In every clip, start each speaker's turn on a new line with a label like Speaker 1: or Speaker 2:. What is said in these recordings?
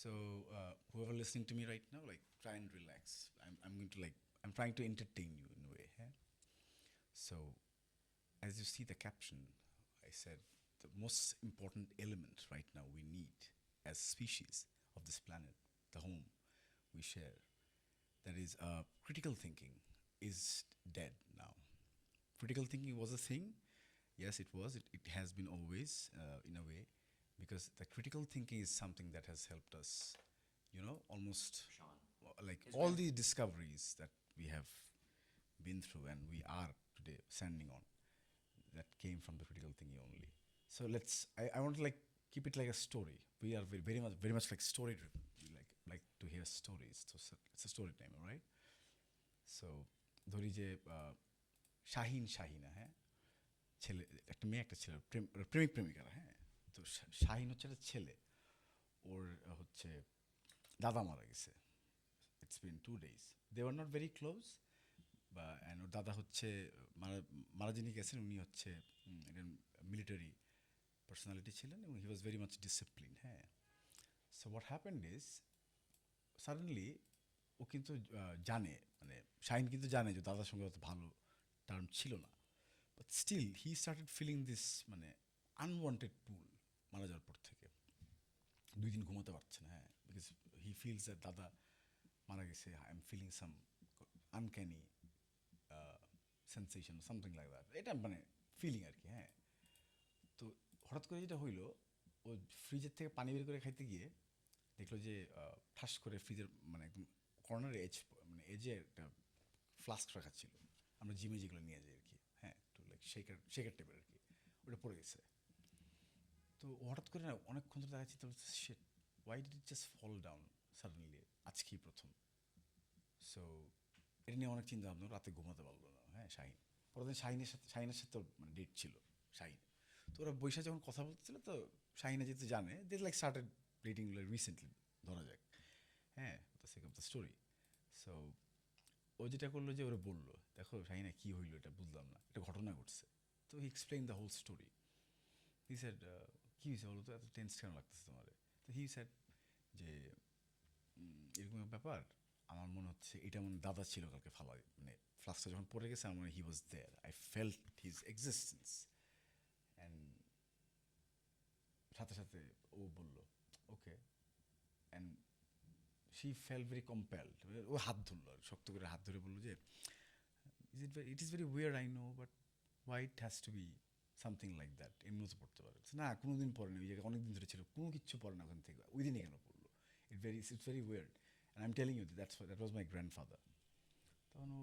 Speaker 1: So whoever listening to me right now, like try and relax. I'm going to like I'm trying to entertain you in a way. Yeah? So as you see the caption, I said the most important element right now we need as species of this planet, the home we share, that is critical thinking is dead now. Critical thinking was a thing. Yes, it was. It has been always, in a way, because the critical thinking is something that has helped us, almost like all the discoveries that we have been through and we are today standing on, that came from the critical thinking only. So I want to like keep it like a story. We are very much like story driven. We like to hear stories. So it's a story time, all right? So ধরি যে শাহিন শাহিনা, হ্যাঁ, ছেলে, একটা মেয়ে একটা ছেলে, প্রেমিক প্রেমিকারা, হ্যাঁ। তো শাহিন হচ্ছে একটা ছেলে, ওর হচ্ছে দাদা মারা গেছে। It's been 2 days, they are not very close, বা অ্যান্ড ওর দাদা হচ্ছে মারা মারা যিনি গেছেন উনি হচ্ছে একজন মিলিটারি পার্সোনালিটি ছিলেন এবং he was very much discipline, হ্যাঁ। So what happened is suddenly ও কিন্তু জানে, মানে শাহিন কিন্তু জানে যে দাদার সঙ্গে অত ভালো টার্ম ছিল না, but still he started feeling this, মানে আনওয়ান্টেড পুল মারা যাওয়ার পর থেকে 2 দিন ঘুমাতে পারছে না, হ্যাঁ, বিকজ হি ফিলস দ্যাট দাদা মারা গেছে, I am feeling some uncanny sensation something like that, এটা মানে ফিলিং আর কি, হ্যাঁ। তো হঠাৎ করে যেটা হইলো, ও ফ্রিজের থেকে পানি বের করে খাইতে গিয়ে দেখলো যে ঠাস করে ফ্রিজের মানে একদম কর্নারে মানে এজে একটা ফ্লাস্ক রাখা ছিল, আমরা জিমে যেগুলো নিয়ে যাই আর কি, হ্যাঁ, একটু লাইক শেকার শেকার টাইপের আর কি, ওটা পড়ে গেছে। তো হঠাৎ করে না অনেকক্ষণ ধরে দেখাচ্ছি, তো shit, why did it just fall down suddenly, আজকেই প্রথম। সো এটা নিয়ে অনেক চিন্তা ভাবনা, রাতে ঘুমাতে পারলো না, হ্যাঁ, শাহিন। পরের দিন শাহিনের সাথে ওর মানে ডেট ছিল, শাহিন। তো ওরা বৈশা যখন কথা বলতেছিল, তো শাহিনা যেহেতু জানে, they like started dating recently, ধরা যাক, হ্যাঁ, the sake of the story. So ও যেটা করলো যে ওরা বললো, দেখো শাহিনা কী হইলো এটা বুঝলাম না, একটা ঘটনা ঘটছে। তো he explain the whole story. He said, কী হয়েছে বলো তো, এত টেন্স কেন লাগতেছে তোমার? তো হি স্যাড যে এরকম একটা ব্যাপার, আমার মনে হচ্ছে এটা মনে দাদা ছিল কালকে ফালাই, মানে ফ্লাস্কটা যখন পড়ে গেছে আমার he was there, I felt his existence. And সাথে সাথে ও বললো okay, and she fell very compelled, ও হাত ধরলো আর শক্ত করে হাত ধরে বললো যে it is very weird I know, but why it has to be something like that, এমনিও তো পড়তে পারে না, কোনো দিন পরে না, ওই জায়গায় অনেক দিন ধরে ছিল, কোনো কিচ্ছু পরে না ওখান থেকে, ওই দিনই কেন পড়লো? It's very weird, and I am telling you that was my grandfather. তখন ও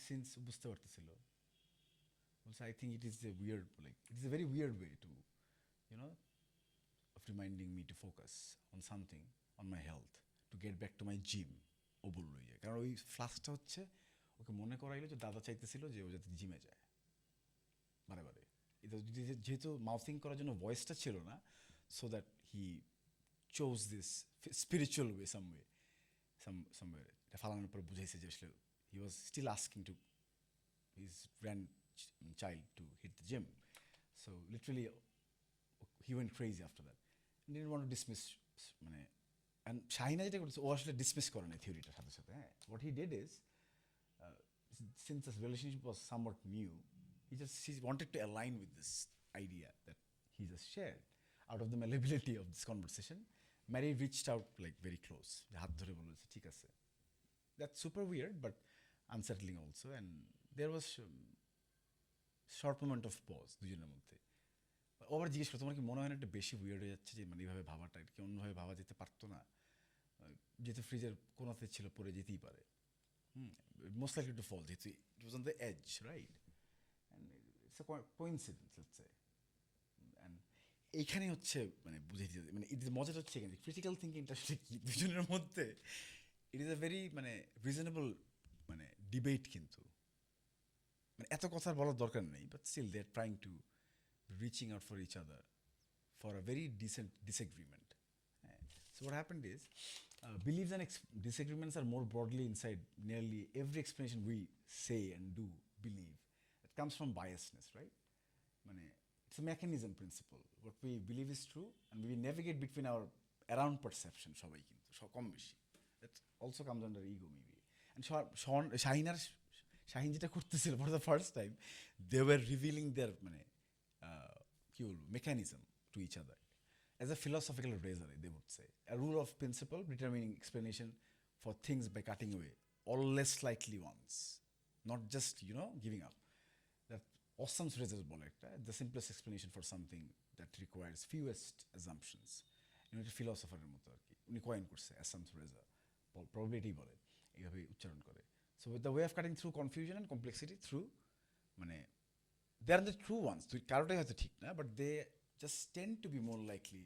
Speaker 1: সিন্স বুঝতে পারতেছিল, বলছে I think it is a weird, like it is a very weird way to, you know, of reminding me to focus on something, on my health, to get back to my gym. ও বললো ইয়ে, কারণ ওই ফ্লাস্কটা হচ্ছে ওকে মনে করাইলো যে দাদা চাইতেছিল যে ও যাতে জিমে যায় বারে বারে। এটা যেহেতু মাউথিং করার জন্য ভয়েসটা ছিল না, so that he chose this spiritual way, some way এটা ফালানোর পর বুঝাইছে যে আসলে he was still asking to his grandchild to hit the gym. So literally he went crazy after that, didn't want to dismiss, মানে and Shahina যেটা করেছে ও আসলে ডিসমিস করে না থিওরিটার সাথে সাথে, হ্যাঁ। What he did is, since this relationship was somewhat new, she wanted to align with this idea that he just shared. Out of the malleability of this conversation, Mary reached out like very close. হাত ধরে বলেছে ঠিক আছে। That's super weird, but unsettling also. And there was short moment of pause দুজনের মধ্যে। ও আবার জিজ্ঞেস করো, তোমার কি মনে হয় না একটা বেশি উইয়ার্ড হয়ে যাচ্ছে, যে মানে এইভাবে ভাবাটা কি অন্যভাবে ভাবা যেতে পারতো না? যেহেতু ফ্রিজের কোনাতে ছিল, পরে যেতেই পারে, মোস্ট লাইকলি টু ফল, যেহেতু it was on the edge, right? And it's a coincidence, let's say. And এইখানে হচ্ছে মানে বুঝে দিতে, মানে মজাটা হচ্ছে এখানে ক্রিটিক্যাল থিঙ্কিংটা আসলে কি দুজনের মধ্যে। ইট ইজ এ ভেরি মানে রিজনেবল মানে ডিবেট, কিন্তু মানে এত কথা বলার দরকার নেই, but still they are trying to reaching out for each other for a very decent disagreement. So what happened is, beliefs and disagreements are more broadly inside nearly every explanation we say and do believe. It comes from biasness, right? It's a mechanism principle. What we believe is true, and we navigate between our around perception সবাই কিন্তু কম বেশি, that also comes under ego maybe. And Shahin যেটা করতেছিল for the first time, they were revealing their মানে কী বলবো mechanism to each other as a philosophical razor, they would say. A rule of principle determining explanation for things by cutting away all less likely ones, not just, giving up. That awesome razor bole ekta, the simplest explanation for something that requires fewest assumptions. এটা ফিলসফারের মতো আর কি, উনি coin করছে অ্যাসামস রেজার, probability বলে, এইভাবে উচ্চারণ করে। So with the way of cutting through confusion and complexity through মানে they are the true ones, তুই কারোটাই হয়তো ঠিক না, but they just tend to be more likely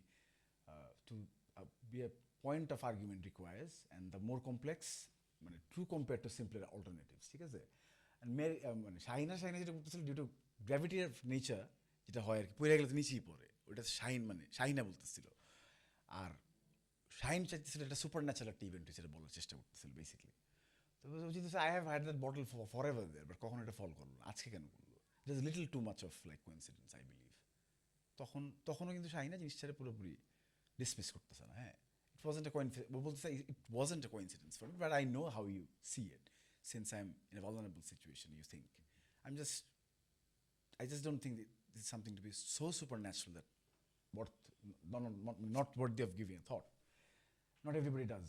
Speaker 1: to be a point of argument requires, and the more complex মানে true compared to simpler alternatives, ঠিক আছে। And মানে শাহিনা যেটা বলতেছিল due to gravity of nature, যেটা হয় আর কি, পড়ে গেলে তো নিচেই পড়ে, ওটা শাহিনা বলতেছিল। আর শাহিন চাইতেছিল এটা সুপার ন্যাচারাল একটা ইভেন্ট হিসেবে বলার চেষ্টা করতেছিল বেসিক্যালি। তো উচিত I have had that bottle forever there, but কখন এটা ফল করলো, আজকে কেন করলো, it is little too much of like coincidence I believe. তখনও কিন্তু শাহিনা জিনিসটারে পুরোপুরি ডিসমিস করতেছে না, হ্যাঁ। ইট ওয়াজেন্ট এ বলতেছে it wasn't a coincidence for me, but I know how you see it since I am in a vulnerable situation, you think I just don't think that this is something to be so supernatural that not worthy of giving a thought. Not everybody does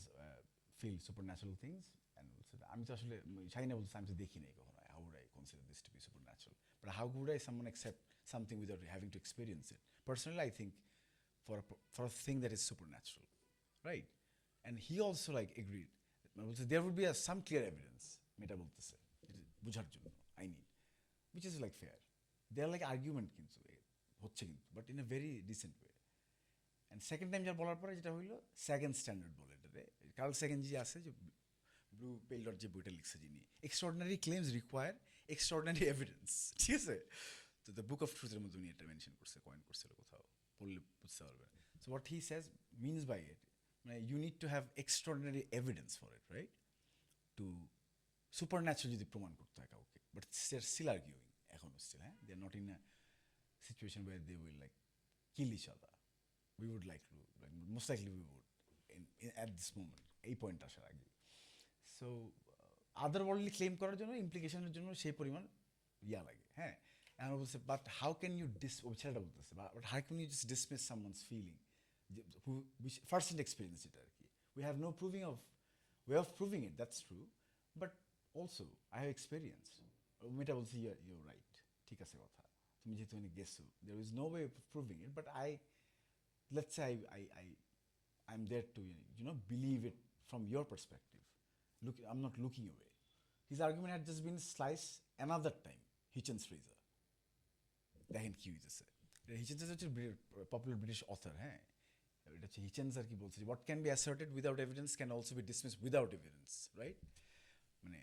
Speaker 1: feel supernatural things, and আমি তো আসলে শাহিনা বলতে আমি তো দেখি নাই কখনো, how would I consider this to be supernatural, but how would I someone accept something without having to experience it? Personally, I think for a thing that is supernatural, right? And he also like agreed, there would be some clear evidence, মেটা বলতেছে বুঝার জন্য I need, which is like fair. They are like argument কিন্তু হচ্ছে কিন্তু, but in a very dissent way. And second time যার বলার পরে যেটা হইলো সেকেন্ড স্ট্যান্ডার্ড বলে এটাতে, কার্ল সেকেন্ড যে আছে, যে ব্লু পেইলর যে বইটা লিখছে যিনি, extraordinary claims require extraordinary evidence, ঠিক আছে। তো দ্য বুক অফ ট্রুথের মধ্যে উনি এটা মেনশন করছে, কয়েন করছিল কোথাও, পড়লে বুঝতে পারবে। So what he says means by it, মানে you need to have extraordinary evidence for it, right, to supernatural যদি প্রমাণ করতে হয় কাউকে, বাট সে আর স্টিল আর্গিউইং এখনো স্টিল, হ্যাঁ, they are not in a situation where they will like kill each other. We would like to, like most likely we would at this moment, এই point আসার আগে। So আদার worldly claim করার জন্য ইমপ্লিকেশনের জন্য সেই পরিমাণ ইয়া লাগে, হ্যাঁ। আমি বলছে বাট হাউ ক্যান ইউ ছেলেটা বলতেছে, but how can you just dismiss someone's feeling who first hand experience এটা আর কি। We have no proving of way of proving it, that's true, but also I have experience. মেয়েটা বলছে you right, ঠিক আছে কথা, তুমি যেহেতু মানে গেছো, there is no way of proving it, but let's say I'm there to believe it from your perspective. Look, I'm not looking away. His argument had just been sliced another time. Hitchens Fraser, দেখেন কি হইতেছে, হিচেন্স হচ্ছে popular British author, হ্যাঁ। এটা হচ্ছে হিচেন্স আর কি বলছে, what can be asserted without evidence can also be dismissed without evidence, right? মানে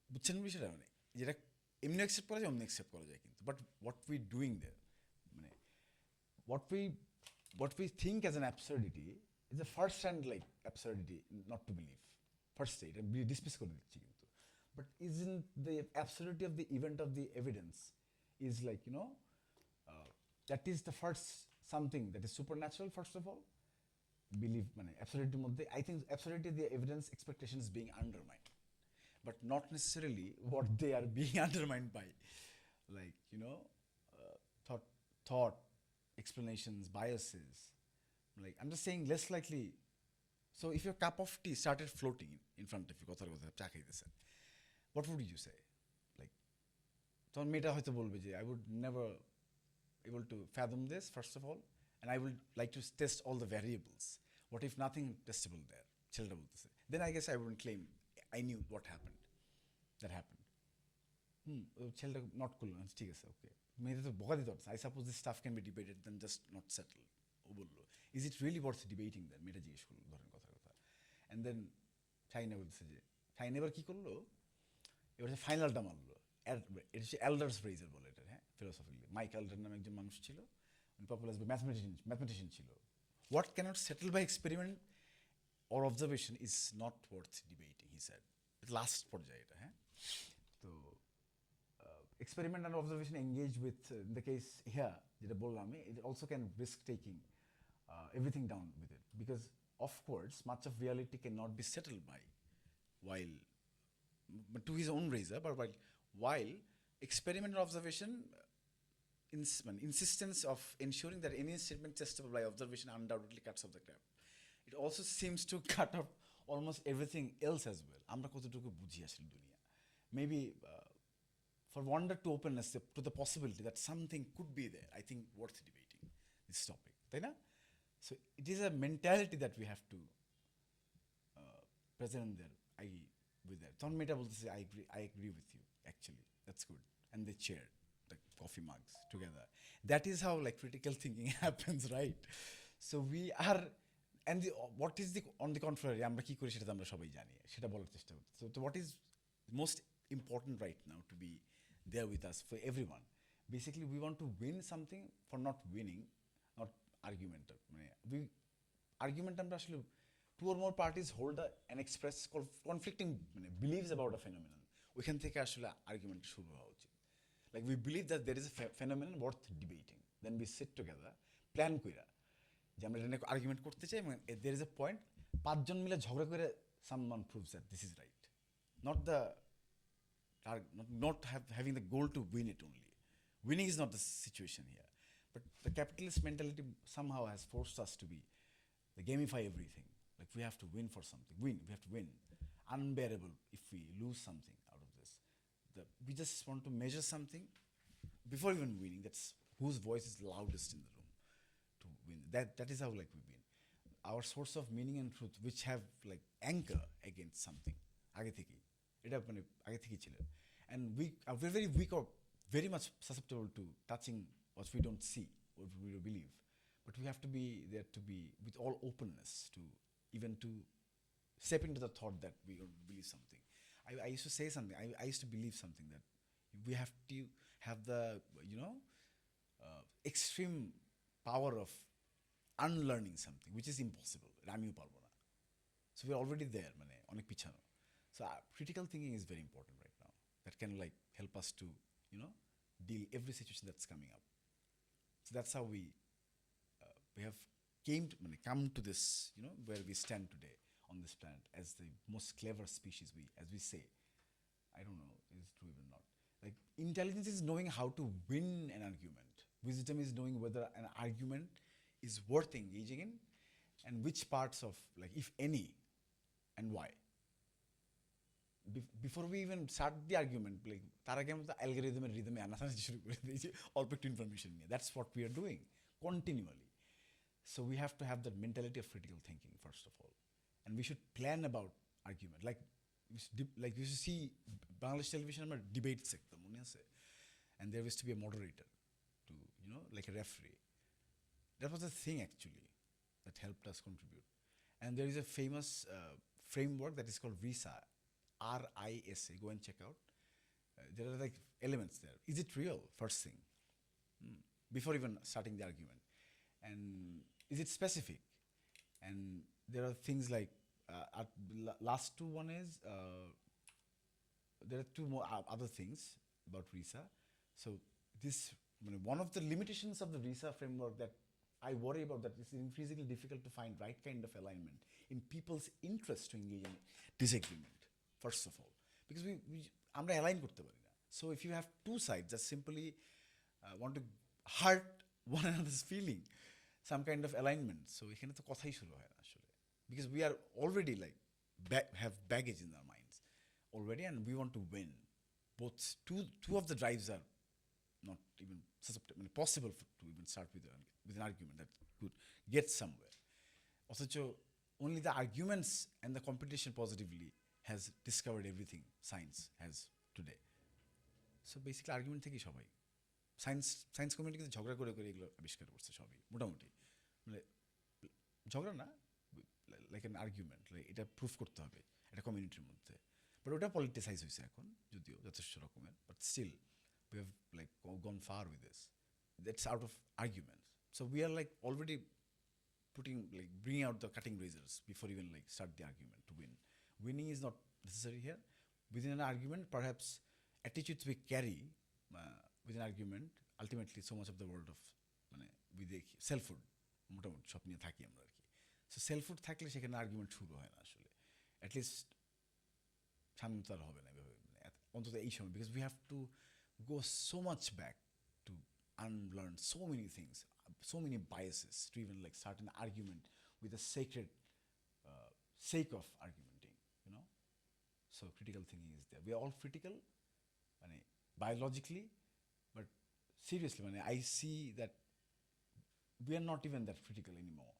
Speaker 1: বুঝছেন বিষয়টা, মানে যেটা এমনি অ্যাকসেপ্ট করা যায় অমনি অ্যাকসেপ্ট করা যায় কিন্তু, বাট হোয়াট উই ডুইং দেয়ার, মানে what we think as an absurdity is a first hand like absurdity not to believe, first এটা ডিসমিস করে দিচ্ছি কিন্তু, but isn't the absurdity of the event of the evidence is like that is the first something that is supernatural first of all, believe মানে absurdity মধ্যে I think absurdity the evidence expectation is being undermined, but not necessarily what they are being undermined by, like thought explanations, biases, like I'm just saying less likely. So if your cup of tea started floating in front of you, কথার কথা চা খাইতেছেন, what would you say? Like তখন মেয়েটা হয়তো বলবে যে I would never able to fathom this first of all, and I would like to test all the variables. What if nothing testable there? ছেলেটা বলতেছে, then I guess I wouldn't claim I knew what happened, that happened. ছেলেটা নট করলো, ঠিক আছে okay, মেয়েদের তো বকা দিতে পারছে, I suppose this stuff can be debated then just not settle. ও বললো is it really worth debating then, মেয়েটা জিজ্ঞেস করলো ধরেন কথার কথা, অ্যান্ড দেন শাহিনা বলছে যে শাহিনা এবার কী করলো, এবার যে ফাইনালটা মারলো, এটা হচ্ছে এল্ডার্স ফ্রেজার বলে এটা, হ্যাঁ, ফিলোসফিক্যালি মাইক এল্ডার নামে একজন মানুষ ছিল, উনি পপুলার ম্যাথমেটিশিয়ান ছিল। What cannot settle by experiment or observation is not worth debating, he said. Last পর্যায়ে এটা, হ্যাঁ। তো experiment and observation engage with in the case here যেটা বললাম, it also can risk taking everything down with it, because of course much of reality cannot be settled by while but to his own razor, but while experimental observation insistence of ensuring that any statement testable by observation undoubtedly cuts off the crap. It also seems to cut off almost everything else as well. আমরা কতটুকু বুঝি আসলে দুনিয়া maybe for wonder to openness to the possibility that something could be there, I think worth debating this topic, তাই না? So it is a mentality that we have to present there. I with that. তখন মেয়েটা বলতেছে I agree with you actually. That's good. And they shared the coffee mugs together. That is how like critical thinking happens, right? So we are and what is the on the contrary আমরা কি করি সেটা তো আমরা সবাই জানি, সেটা বলার চেষ্টা করছি. So what is most important right now to be there with us for everyone? Basically we want to win something for not winning, not argument. We argument আমরা আসলে two or more parties hold and express conflicting beliefs about a phenomenon. ওইখান থেকে আসলে argument শুরু হওয়া উচিত. Like we believe that there is a phenomenon worth debating. Then we sit together, plan কইরা যে আমরা এটা নিয়ে আর্গুমেন্ট করতে চাই এবং there is a point পাঁচজন মিলে ঝগড়া করে someone proves that this is right. Not the not having the goal to win it only. Winning is not the situation here. But the capitalist mentality somehow has forced us to be gamify everything. Like we have to win for something. We have to win. Unbearable if we lose something out of this. We just want to measure something before even winning. That's whose voice is loudest in the room to win. That is how like we win. Our source of meaning and truth, which have like anchor against something. আগে থেকেই এটা মানে আগে থেকেই ছিল. And we're very weak or very much susceptible to touching what we don't see, what we don't believe. But we have to be there to be with all openness to even to step into the thought that we don't believe something. I used to say something. I used to believe something that we have to have the extreme power of unlearning something, which is impossible. আমিও পারবো না. So we're already there, মানে অনেক পিছানো. So critical thinking is very important right now. That can like help us to deal every situation that's coming up. So that's how we have come to this, where we stand today on this planet as the most clever species. As we say, I don't know, is it true or not? Like intelligence is knowing how to win an argument. Wisdom is knowing whether an argument is worth engaging in, and which parts of, like, if any, and why. Before we even start the argument, like তার আগে আমরা অ্যালগরিদমের রিদমে আনাসানি শুরু করে দিয়েছি অল্প একটু information নিয়ে. That's what we are doing continually. So we have to have that mentality of critical thinking first of all, and we should plan about argument. Like you should see Bangladesh television আমরা debate দেখতাম মনে আছে, and there used to be a moderator to like a referee. That was a thing actually that helped us contribute. And there is a famous framework that is called RISA, RISA. Go and check out. There are like elements there. Is it real? First thing, before even starting the argument. And is it specific? And there are things like last two. One is there are two more other things about RISA. So this one of the limitations of the RISA framework that I worry about, that it's increasingly difficult to find right kind of alignment in people's interest to engage in disagreement. First of all, because we আমরা align করতে পারি না. So if you have two sides that simply want to hurt one another's feeling, some kind of alignment, so এখানে তো কথাই শুরু হয় না আসলে, because we are already like have baggage in our minds already, and we want to win. Both two of the drives are not even possible to even start with an argument that could get somewhere. Also, only the arguments and the competition positively has discovered everything science has today. So basically argument থেকেই সবাই science community কিন্তু ঝগড়া করে করে এগুলো আবিষ্কার করছে সবই মোটামুটি, মানে ঝগড়া না, লাইক অ্যান আর্গুমেন্ট, লাইক এটা প্রুফ করতে হবে এটা কমিউনিটির মধ্যে, বাট ওটা পলিটিসাইজ হয়েছে এখন যদিও যথেষ্ট রকমের, but still we have like gone far with this. That's out of arguments. So we are like already bringing out the cutting razors before even like start the argument to win. Winning is not necessary here. Within an argument, perhaps attitudes we carry with an argument, ultimately so much of the world of we দেখি selfhood মোটামুটি সব নিয়ে থাকি আমরা আর কি. So সেলফহুড থাকলে সেখানে argument শুরু হয় না আসলে, অ্যাটলিস্ট সামনে তো আর হবে না এভাবে, মানে অন্তত এই সময়, because we have to go so much back to unlearn so many things, so many biases to even like start an argument with a sacred sake of argumenting, you know. So critical thinking is there. We are all critical, মানে biologically, but seriously, মানে I see that we are not even that critical anymore,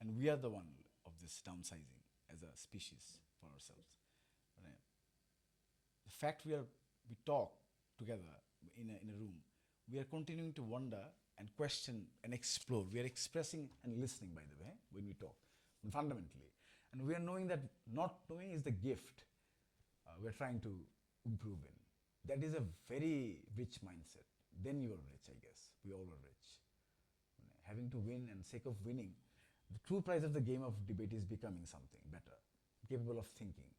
Speaker 1: and we are the one of this downsizing as a species for ourselves. মানে the fact we talk together in a room, we are continuing to wonder and question and explore. We are expressing and listening, by the way, when we talk, fundamentally. And we are knowing that not knowing is the gift we are trying to improve in. That is a very rich mindset. Then you are rich, I guess. We all are rich. Having to win and sake of winning, the true prize of the game of debate is becoming something better, capable of thinking.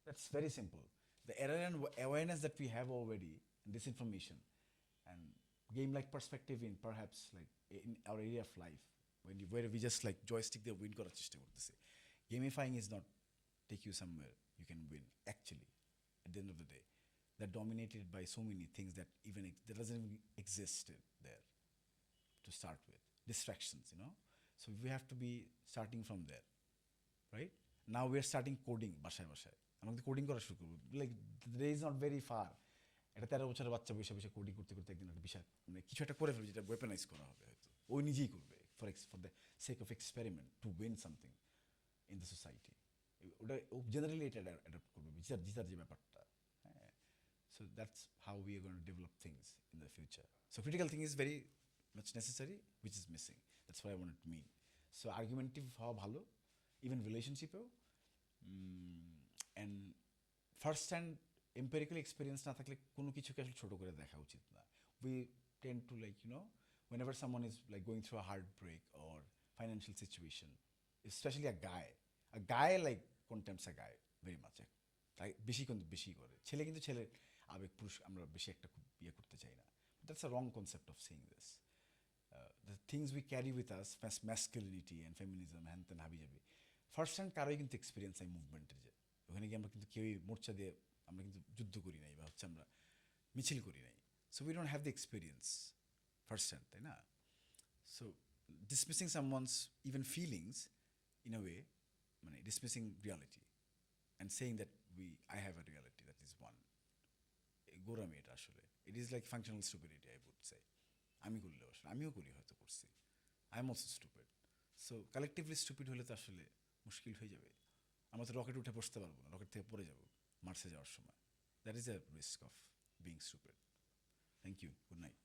Speaker 1: That's very simple. The error and awareness that we have already, and disinformation, and game-like perspective in perhaps like in our area of life, where we just like joystick দিয়ে win করার চেষ্টা করতেছি. Gamifying is not take you somewhere you can win. Actually, at the end of the day, they're dominated by so many things that even that doesn't even exist there to start with. Distractions, you know. So we have to be starting from there, right? Now we are starting coding বাসায় বাসায়, আমরা কিন্তু coding করা শুরু করবো, like the is not very far. একটা 13 বছরের বাচ্চা বসে বসে কোডিং করতে করতে একদিন একটা বিশাল মানে কিছু একটা করে ফেলবে যেটা ওয়েপেনাইজ করা হবে হয়তো, ওই নিজেই করবে for the sake of experiment to win something in the society. ওটা ও জেনারেলি এটা অ্যাডাপ্ট করবে, জিতার যে ব্যাপারটা, হ্যাঁ। So that's how we are going to develop things in the future. So critical thing is very much necessary, which is missing. That's what I want to mean. So argumentative হওয়া ভালো, even রিলেশনশিপেও। And first hand empirical experience না থাকলে কোনো কিছুকে আসলে ছোটো করে দেখা উচিত না। We tend to like you know whenever someone is like going through a heartbreak or financial situation, especially a guy like contempts a guy very much, তাই বেশি কিন্তু বেশি করে, ছেলে কিন্তু ছেলের আবেগ পুরুষ আমরা বেশি একটা খুব ইয়ে করতে চাই না। That's a wrong concept of seeing this. The things we carry with us, masculinity and feminism, হ্যান ত্যান হাবি যাবি, ফার্স্ট হ্যান্ড কারোই কিন্তু এক্সপিরিয়েন্স হয় মুভমেন্টের, যে ওখানে গিয়ে আমরা কিন্তু কেউই মোর্চা দিয়ে আমরা কিন্তু যুদ্ধ করি নাই বা হচ্ছে আমরা মিছিল করি নাই। So we don't have the experience first hand, তাই না? So dismissing someone's even feelings in a way, মানে dismissing reality and saying that I have a reality that is one, গোরামি এটা আসলে। It is like functional stupidity, I would say. আমি করলেও আসলে আমিও করি, হয়তো করছি, I am also stupid. So collectively stupid হলে তো আসলে মুশকিল হয়ে যাবে। আমরা তো রকেট উঠে বসতে পারবো না, রকেট থেকে পড়ে যাবো মার্সে যাওয়ার সময়। That is a risk of being stupid. Thank you, good night.